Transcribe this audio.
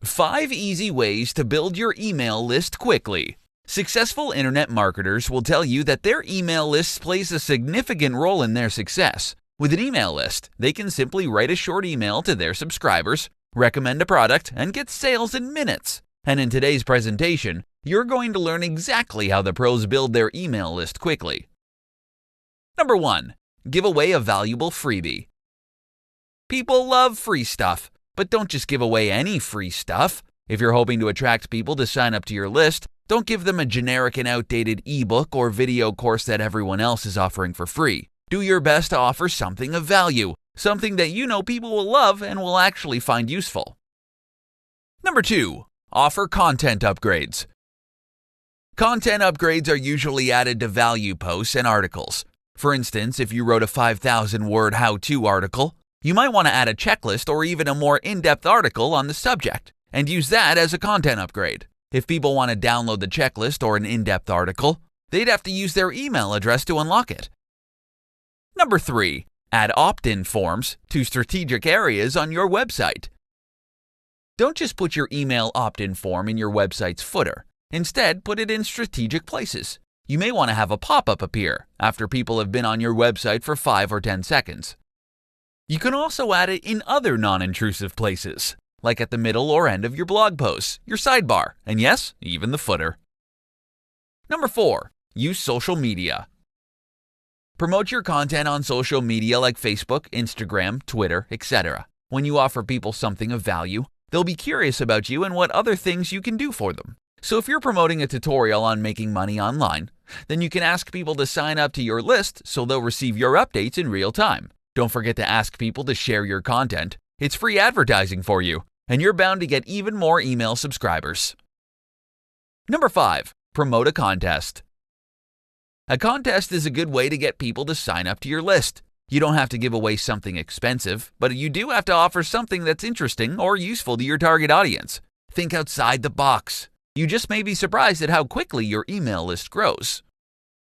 5 easy ways to build your email list quickly. Successful internet marketers will tell you that their email list plays a significant role in their success. With an email list, they can simply write a short email to their subscribers, recommend a product, and get sales in minutes. And in today's presentation, you're going to learn exactly how the pros build their email list quickly. Number 1. Give away a valuable freebie. People love free stuff, but don't just give away any free stuff. If you're hoping to attract people to sign up to your list, don't give them a generic and outdated ebook or video course that everyone else is offering for free. Do your best to offer something of value, something that you know people will love and will actually find useful. Number 2. Offer content upgrades. Content upgrades are usually added to value posts and articles. For instance, if you wrote a 5,000-word how-to article, you might want to add a checklist or even a more in-depth article on the subject, and use that as a content upgrade. If people want to download the checklist or an in-depth article, they'd have to use their email address to unlock it. Number 3. Add opt-in forms to strategic areas on your website. Don't just put your email opt-in form in your website's footer. Instead, put it in strategic places. You may want to have a pop-up appear after people have been on your website for 5 or 10 seconds. You can also add it in other non-intrusive places, like at the middle or end of your blog posts, your sidebar, and yes, even the footer. Number 4. Use social media. Promote your content on social media like Facebook, Instagram, Twitter, etc. When you offer people something of value, they'll be curious about you and what other things you can do for them. So if you're promoting a tutorial on making money online, then you can ask people to sign up to your list so they'll receive your updates in real time. Don't forget to ask people to share your content. It's free advertising for you, and you're bound to get even more email subscribers. Number 5. Promote a contest. A contest is a good way to get people to sign up to your list. You don't have to give away something expensive, but you do have to offer something that's interesting or useful to your target audience. Think outside the box. You just may be surprised at how quickly your email list grows.